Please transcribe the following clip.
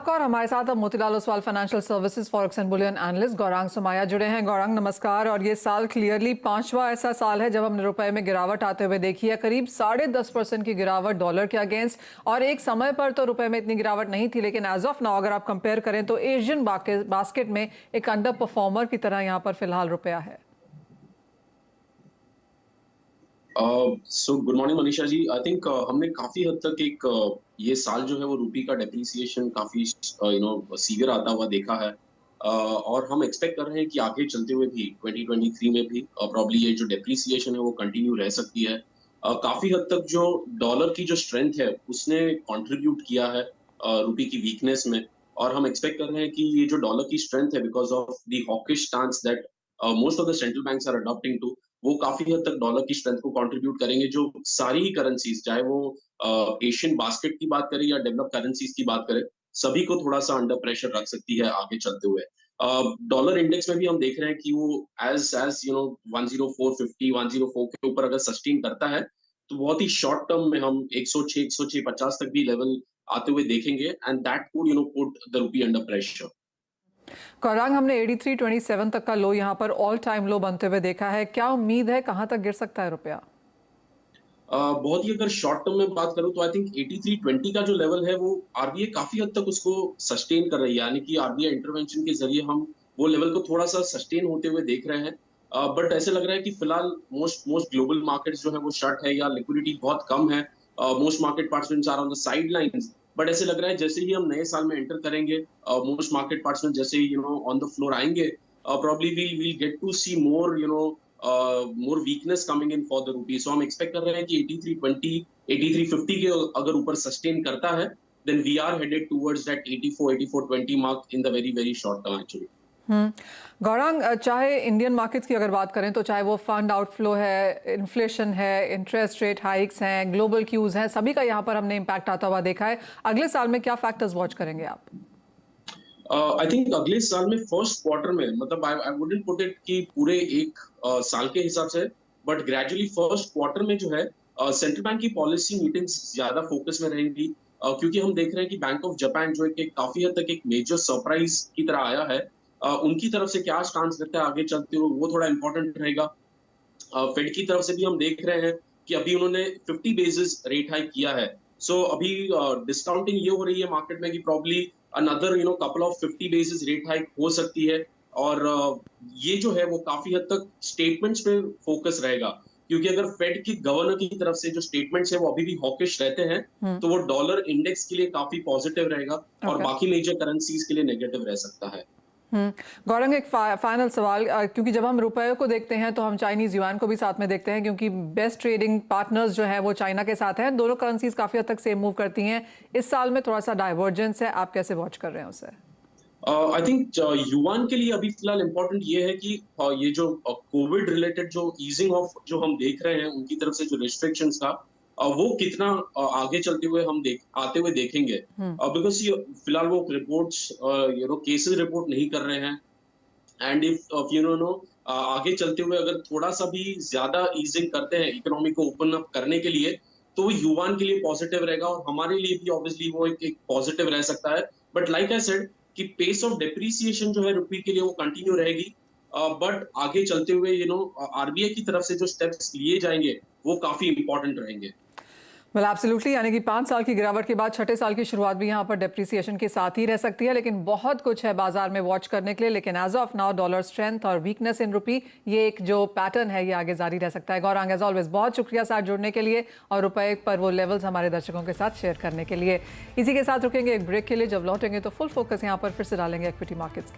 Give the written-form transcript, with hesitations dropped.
आपका और हमारे साथ अब Motilal Oswal financial services forex and bullion analyst Gaurang Sumaya जुड़े हैं। गौरांग नमस्कार। और ये साल क्लियरली पांचवा ऐसा साल है जब हमने रुपए में गिरावट आते हुए देखी है, करीब 10.5% की गिरावट डॉलर के अगेंस्ट। और एक समय पर तो रुपए में इतनी गिरावट नहीं थी, लेकिन एज ऑफ नाउ अगर आप कंपेयर करें तो एशियन बास्केट में एक अंडर परफॉर्मर की तरह यहाँ पर फिलहाल रुपया है। Good morning Manisha ji. I think हमने काफी हद तक एक ये साल जो है वो रूपी का डेप्रिसिएशन काफी सीवियर आता हुआ देखा है। और हम एक्सपेक्ट कर रहे हैं कि आगे चलते हुए भी 2023 में भी प्रॉब्ली ये जो डेप्रिसिएशन है वो कंटिन्यू रह सकती है। काफी हद तक जो डॉलर की जो स्ट्रेंथ है उसने कंट्रीब्यूट किया है रूपी की वीकनेस में। और हम एक्सपेक्ट कर रहे हैं कि ये जो डॉलर की स्ट्रेंथ है because of the hawkish stance that most of the central banks are adopting to, वो काफी हद तक डॉलर की स्ट्रेंथ को कंट्रीब्यूट करेंगे। जो सारी ही करेंसीज, चाहे वो एशियन बास्केट की बात करें या डेवलप करेंसीज की बात करें, सभी को थोड़ा सा अंडर प्रेशर रख सकती है आगे चलते हुए। डॉलर इंडेक्स में भी हम देख रहे हैं कि वो एज एज 10450 104 के ऊपर अगर सस्टेन करता है तो बहुत ही शॉर्ट टर्म में हम 106 106.50 तक भी लेवल आते हुए देखेंगे, and that would put the rupee under pressure. Gaurang, हमने 83.27 तक का लो यहाँ पर ऑल टाइम लो बनते हुए देखा है। क्या उम्मीद है कहां तक गिर सकता है रुपया? बहुत ही अगर शॉर्ट टर्म में बात करूं तो आई थिंक 8320 का जो लेवल है वो आरबीआई काफी हद तक उसको सस्टेन कर रही है, यानी कि आरबीआई इंटरवेंशन के जरिए हम वो लेवल को थोड़ा सा सस्टेन होते हुए देख रहे हैं। बट ऐसे लग रहा है कि फिलहाल मोस्ट मोस्ट ग्लोबल मार्केट्स जो है वो शॉर्ट है या लिक्विडिटी बहुत कम है। Most market participants are on the sidelines. But ऐसे लग रहा है जैसे ही हम नए साल में एंटर करेंगे, मोस्ट मार्केट पार्टिसिपेंट्स जैसे ही ऑन द फ्लोर आएंगे, probably we'll get to see more weakness coming in for the rupee. So हम expect कर रहे हैं कि 8320 8350 के अगर ऊपर sustain करता है, then we are headed towards that 84 mark in the very very short term actually. Gaurang, चाहे इंडियन मार्केट्स की अगर बात करें तो चाहे वो फंड आउटफ्लो है, इन्फ्लेशन है, इंटरेस्ट रेट हाइक्स हैं, ग्लोबल क्यूज हैं, सभी का यहाँ पर हमने इम्पैक्ट आता हुआ देखा है। अगले साल में क्या फैक्टर्स वॉच करेंगे आप? आई थिंक अगले साल में फर्स्ट क्वार्टर में, मतलब आई वुडंट पुट इट कि पूरे एक साल के हिसाब से, बट ग्रेजुअली फर्स्ट क्वार्टर में जो है सेंट्रल बैंक की पॉलिसी मीटिंग्स ज्यादा फोकस में रहेंगी। क्योंकि हम देख रहे हैं कि बैंक ऑफ जापान जो एक काफी हद तक एक मेजर सरप्राइज की तरह आया है, उनकी तरफ से क्या स्टांस रहता है आगे चलते हुए वो थोड़ा इंपॉर्टेंट रहेगा। फेड की तरफ से भी हम देख रहे हैं कि अभी उन्होंने 50 बेसिस रेट हाइक किया है। सो अभी डिस्काउंटिंग ये हो रही है मार्केट में कि probably another couple of 50 basis rate hike हो सकती है। और ये जो है वो काफी हद तक स्टेटमेंट्स पे फोकस रहेगा, क्योंकि अगर फेड की गवर्नर की तरफ से जो स्टेटमेंट्स है वो अभी भी हॉकिश रहते हैं तो वो डॉलर इंडेक्स के लिए काफी पॉजिटिव रहेगा और बाकी मेजर करेंसीज के लिए नेगेटिव रह सकता है। गौरंग, एक फाइनल सवाल, क्योंकि जब हम रुपए को देखते हैं तो हम चाइनीज युआन को भी साथ में देखते हैं, क्योंकि बेस्ट ट्रेडिंग पार्टनर्स जो है वो चाइना के साथ हैं। दोनों करेंसीज काफी हद तक सेम मूव करती हैं। इस साल में थोड़ा सा डाइवर्जेंस है, आप कैसे वॉच कर रहे हैं उसे? आई थिंक युआन के लिए अभी फिलहाल इम्पोर्टेंट ये है कि ये जो कोविड रिलेटेड जो ईजिंग ऑफ जो हम देख रहे हैं उनकी तरफ से जो रिस्ट्रिक्शंस था, वो कितना आगे चलते हुए हम आते हुए देखेंगे। बिकॉज फिलहाल वो रिपोर्ट्स केसेस रिपोर्ट नहीं कर रहे हैं, एंड इफ आगे चलते हुए अगर थोड़ा सा भी ज्यादा ईजिंग करते हैं इकोनॉमी को ओपन अप करने के लिए, तो वो युआन के लिए पॉजिटिव रहेगा और हमारे लिए भी ऑब्वियसली वो एक पॉजिटिव रह सकता है। बट लाइक आई सेड कि पेस ऑफ डेप्रिसिएशन जो है रुपये के लिए वो कंटिन्यू रहेगी। बट आगे चलते हुए आरबीआई की तरफ से जो स्टेप्स लिए जाएंगे वो काफी इंपॉर्टेंट रहेंगे। एब्सोल्युटली, यानी कि 5 साल की गिरावट के बाद छठे साल की शुरुआत भी यहाँ पर डेप्रिसिएशन के साथ ही रह सकती है। लेकिन बहुत कुछ है बाजार में वॉच करने के लिए। लेकिन as of now dollar strength और वीकनेस इन रुपी, ये एक जो पैटर्न है ये आगे जारी रह सकता है। गौरांग, एज ऑलवेज बहुत शुक्रिया साथ जुड़ने के लिए और रुपए पर वो लेवल्स हमारे दर्शकों के साथ शेयर करने के लिए। इसी के साथ रुकेंगे एक ब्रेक के लिए। जब लौटेंगे तो फुल फोकस यहाँ पर फिर से डालेंगे इक्विटी मार्केट्स की।